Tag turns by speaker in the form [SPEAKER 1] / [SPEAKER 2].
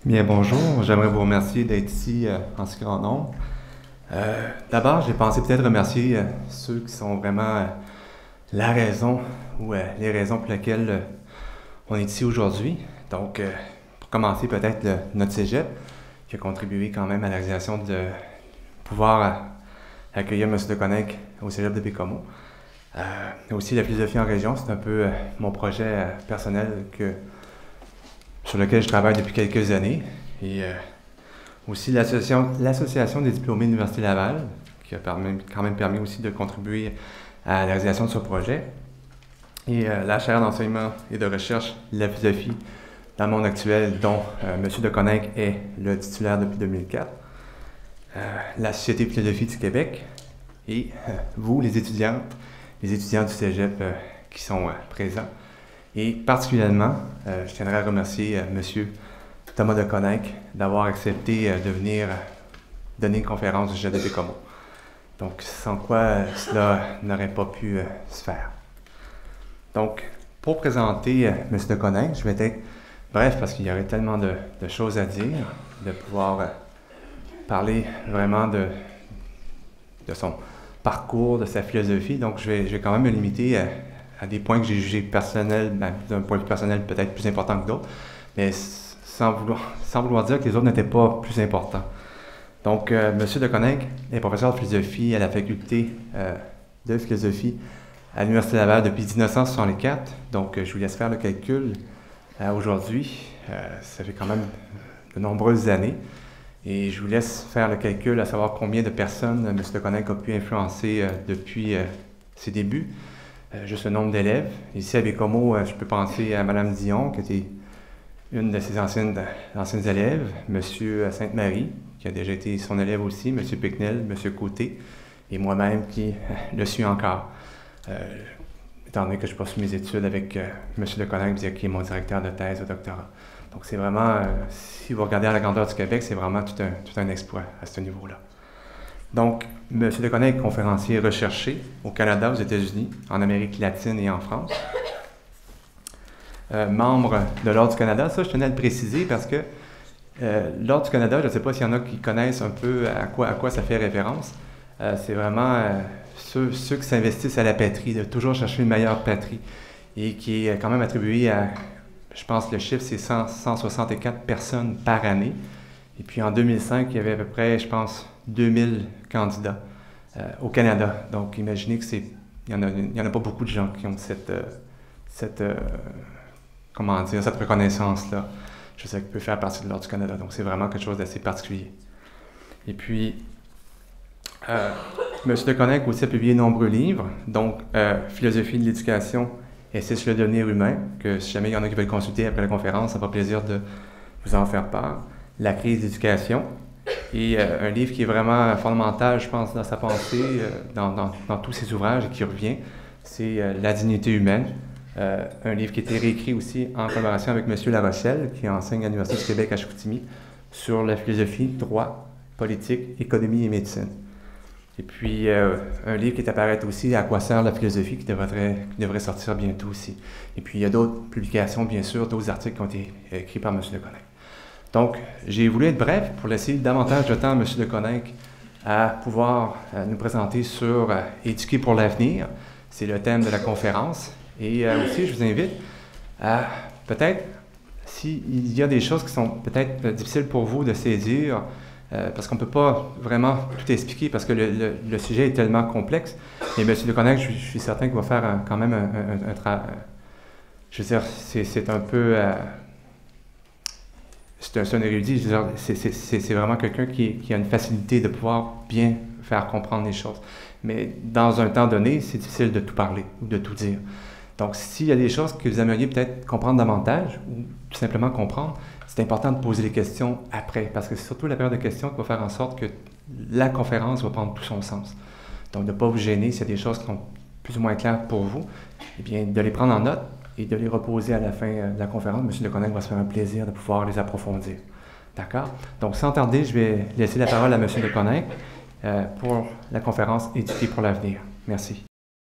[SPEAKER 1] Bien, bonjour. J'aimerais vous remercier d'être ici en si grand nombre. D'abord, j'ai pensé peut-être remercier ceux qui sont vraiment la raison ou les raisons pour lesquelles on est ici aujourd'hui. Donc, pour commencer, peut-être notre cégep, qui a contribué quand même à la réalisation de pouvoir accueillir M. Deconninck au cégep de Bécomo. Aussi, la philosophie en région, c'est un peu mon projet personnel sur lequel je travaille depuis quelques années. Et aussi l'Association des diplômés de l'Université Laval, qui a quand même permis aussi de contribuer à la réalisation de ce projet. Et la chaire d'enseignement et de recherche de la philosophie dans le monde actuel, dont M. Deconninck est le titulaire depuis 2004. La Société de philosophie du Québec et vous, les étudiants du cégep qui sont présents. Et particulièrement, je tiendrais à remercier M. Thomas Deconninck d'avoir accepté de venir donner une conférence au cégep de Bécomo. Donc, sans quoi cela n'aurait pas pu se faire. Donc, pour présenter M. Deconninck, je vais être bref parce qu'il y aurait tellement de choses à dire, de pouvoir parler vraiment de son parcours, de sa philosophie. Donc, je vais quand même me limiter à des points que j'ai jugés personnels, d'un point de vue personnel peut-être plus important que d'autres, mais sans vouloir dire que les autres n'étaient pas plus importants. Donc, M. Deconninck est professeur de philosophie à la faculté de philosophie à l'Université Laval depuis 1964. Donc, je vous laisse faire le calcul aujourd'hui. Ça fait quand même de nombreuses années. Et je vous laisse faire le calcul à savoir combien de personnes M. Deconninck a pu influencer depuis ses débuts. Juste le nombre d'élèves. Ici à Bécomo, je peux penser à Mme Dion, qui était une de ses anciennes élèves, M. Sainte-Marie, qui a déjà été son élève aussi, M. Picknell, M. Côté, et moi-même qui le suis encore, étant donné que je poursuis mes études avec M. Deconninck, qui est mon directeur de thèse au doctorat. Donc c'est vraiment, si vous regardez à la grandeur du Québec, c'est vraiment tout un exploit à ce niveau-là. Donc, M. Deconninck est conférencier recherché au Canada, aux États-Unis, en Amérique latine et en France. Membre de l'Ordre du Canada, ça je tenais à le préciser parce que l'Ordre du Canada, je ne sais pas s'il y en a qui connaissent un peu à quoi ça fait référence. C'est vraiment ceux qui s'investissent à la patrie, de toujours chercher une meilleure patrie et qui est quand même attribué à, je pense le chiffre c'est 164 personnes par année. Et puis en 2005, il y avait à peu près, je pense, 2000 candidats au Canada. Donc imaginez qu'il n'y en a pas beaucoup de gens qui ont cette reconnaissance-là. Je sais qu'il peut faire partie de l'Ordre du Canada. Donc c'est vraiment quelque chose d'assez particulier. Et puis, M. Deconninck aussi a publié de nombreux livres, donc Philosophie de l'éducation, Essai sur le devenir humain, que si jamais il y en a qui veulent consulter après la conférence, ça me fera plaisir de vous en faire part. La crise d'éducation, et un livre qui est vraiment fondamental, je pense, dans sa pensée, dans tous ses ouvrages et qui revient, c'est La dignité humaine, un livre qui a été réécrit aussi en collaboration avec M. Larochelle, qui enseigne à l'Université du Québec à Chicoutimi, sur la philosophie, droit, politique, économie et médecine. Et puis, un livre qui est à paraître aussi, À quoi sert la philosophie, qui devrait sortir bientôt aussi. Et puis, il y a d'autres publications, bien sûr, d'autres articles qui ont été écrits par M. Deconninck. Donc, j'ai voulu être bref pour laisser davantage de temps à M. Deconninck à pouvoir nous présenter sur Éduquer pour l'avenir. C'est le thème de la conférence. Et aussi, je vous invite à peut-être, s'il y a des choses qui sont peut-être difficiles pour vous de saisir, parce qu'on ne peut pas vraiment tout expliquer parce que le sujet est tellement complexe. Et M. Deconninck, je suis certain qu'il va faire quand même un travail. Je veux dire, c'est un peu... c'est un érudit, je veux dire, c'est vraiment quelqu'un qui a une facilité de pouvoir bien faire comprendre les choses. Mais dans un temps donné, c'est difficile de tout parler ou de tout dire. Donc, s'il y a des choses que vous aimeriez peut-être comprendre davantage ou tout simplement comprendre, c'est important de poser les questions après, parce que c'est surtout la période de questions qui va faire en sorte que la conférence va prendre tout son sens. Donc, de ne pas vous gêner s'il y a des choses qui sont plus ou moins claires pour vous, eh bien, de les prendre en note et de les reposer à la fin de la conférence. M. Deconninck va se faire un plaisir de pouvoir les approfondir. D'accord? Donc, sans tarder, je vais laisser la parole à M. Deconninck pour la conférence Éduquer pour l'avenir. Merci.